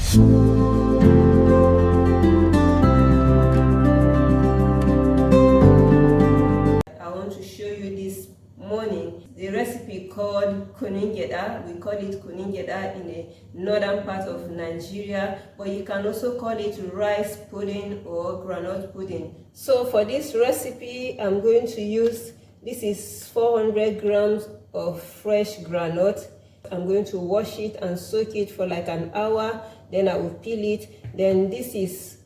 I want to show you this morning the recipe called Kunun Gyeda. We call it Kunun Gyeda in the northern part of Nigeria, but you can also call it rice pudding or groundnut pudding. So for this recipe, I'm going to use, this is 400 grams of fresh groundnut. I'm going to wash it and soak it for like an hour, then I will peel it. Then this is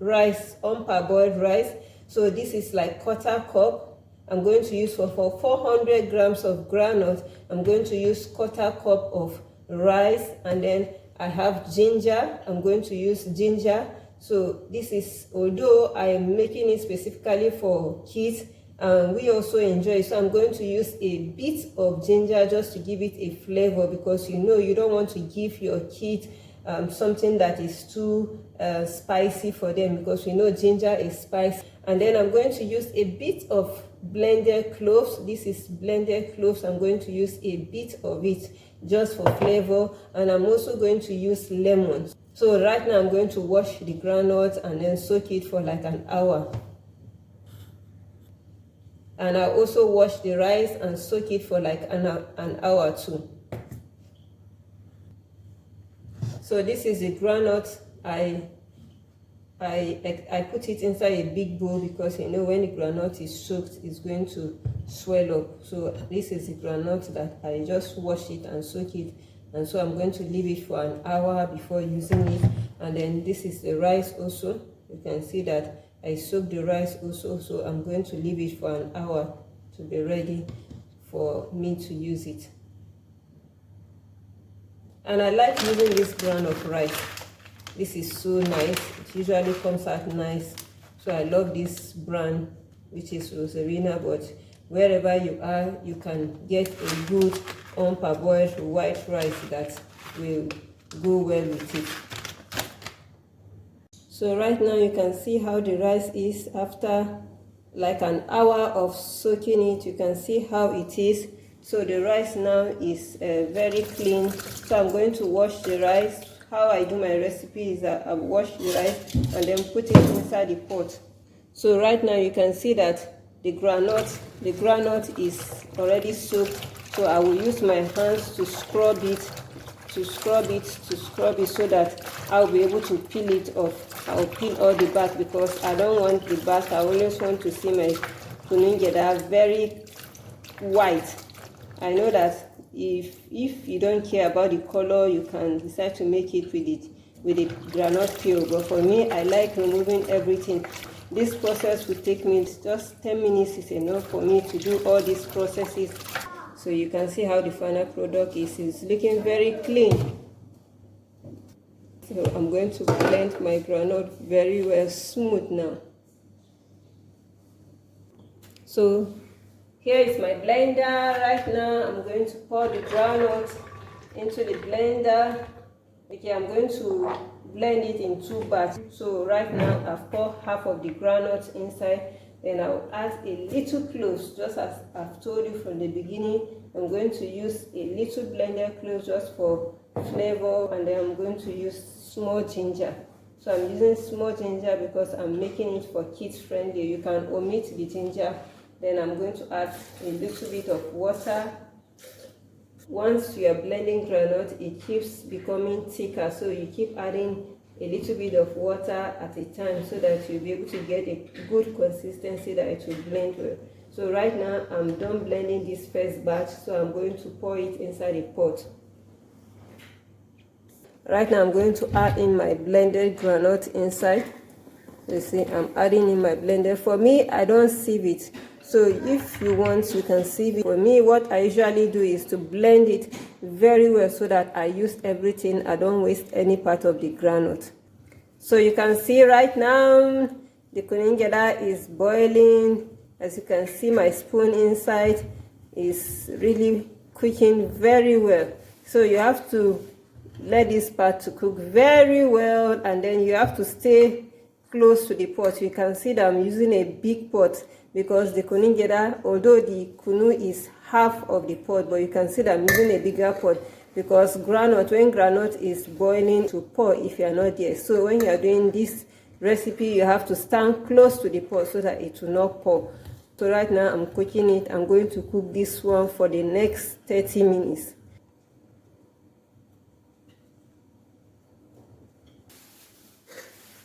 rice, unparboiled rice. So this is like quarter cup. I'm going to use for 400 grams of groundnut, I'm going to use quarter cup of rice. And then I have ginger. I'm going to use ginger. So this is, although I am making it specifically for kids, we also enjoy it. So I'm going to use a bit of ginger just to give it a flavor, because you don't want to give your kid something that is too spicy for them, because ginger is spicy. And then I'm going to use a bit of blended cloves. This is blended cloves. I'm going to use a bit of it just for flavor. And I'm also going to use lemon. So right now I'm going to wash the groundnut and then soak it for like an hour. And I also wash the rice and soak it for like an hour too. So this is the groundnut. I put it inside a big bowl, because when the groundnut is soaked, it's going to swell up. So this is the groundnut that I just wash it and soak it, and so I'm going to leave it for an hour before using it. And then this is the rice also. You can see that I soaked the rice also, so I'm going to leave it for an hour to be ready for me to use it. And I like using this brand of rice. This is so nice. It usually comes out nice. So I love this brand, which is Rosarina, but wherever you are, you can get a good unparboiled white rice that will go well with it. So right now you can see how the rice is after like an hour of soaking it. You can see how it is. So the rice now is very clean. So I'm going to wash the rice. How I do my recipe is that I wash the rice and then put it inside the pot. So right now you can see that the groundnut is already soaked. So I will use my hands to scrub it, so that I'll be able to peel it off. I'll peel all the back, because I don't want the back. I always want to see my Kunun Gyeda very white. I know that if you don't care about the color, you can decide to make it with the groundnut peel, but for me, I like removing everything. This process will take me just 10 minutes is enough for me to do all these processes. So you can see how the final product is. It's looking very clean. So I'm going to blend my groundnut very well, smooth now. So here is my blender. Right now I'm going to pour the groundnut into the blender. Okay, I'm going to blend it in 2 parts. So right now I've poured half of the groundnut inside. Then I'll add a little cloves, just as I've told you from the beginning. I'm going to use a little blended cloves just for flavor, and then I'm going to use small ginger. So I'm using small ginger because I'm making it for kids friendly. You can omit the ginger. Then I'm going to add a little bit of water. Once you are blending groundnut, it keeps becoming thicker, so you keep adding a little bit of water at a time, so that you'll be able to get a good consistency that it will blend well. So right now I'm done blending this first batch, so I'm going to pour it inside a pot. Right now I'm going to add in my blended groundnut inside. You see, I'm adding in my blender. For me, I don't sieve it. So if you want, you can sieve it. For me, what I usually do is to blend it very well so that I use everything. I don't waste any part of the groundnut. So you can see right now, the Kunun Gyeda is boiling. As you can see, my spoon inside is really cooking very well. So you have to let this part to cook very well, and then you have to stay close to the pot. You can see that I'm using a big pot because the Kunun Gyeda, although the kunu is half of the pot, but you can see that I'm using a bigger pot because groundnut, when groundnut is boiling, to pour if you are not there. So when you are doing this recipe, you have to stand close to the pot so that it will not pour. So right now I'm cooking it. I'm going to cook this one for the next 30 minutes.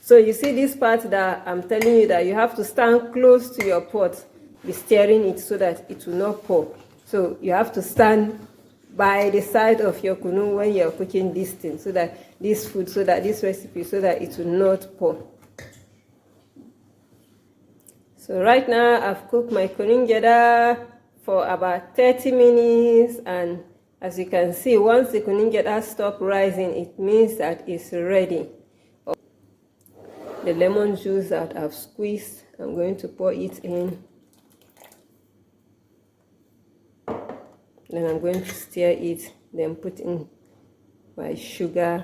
So you see this part that I'm telling you that you have to stand close to your pot, be stirring it so that it will not pour. So you have to stand by the side of your kunu when you're cooking this thing, so that this food, so that this recipe, so that it will not pour. So right now I've cooked my Kunun Gyeda for about 30 minutes, and as you can see, once the Kunun Gyeda stops rising, it means that it's ready. The lemon juice that I've squeezed, I'm going to pour it in. Then I'm going to stir it, then put in my sugar.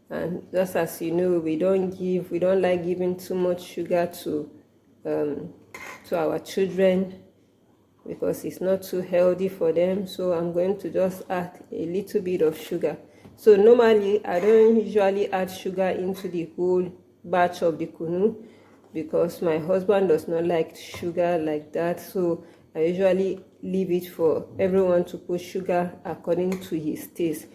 And just as you know, we don't like giving too much sugar to our children, because it's not too healthy for them. So I'm going to just add a little bit of sugar. So normally I don't usually add sugar into the whole batch of the kunu, because my husband does not like sugar like that. So I usually leave it for everyone to put sugar according to his taste.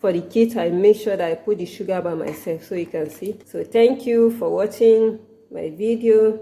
For the kids, I make sure that I put the sugar by myself, so you can see. So thank you for watching my video.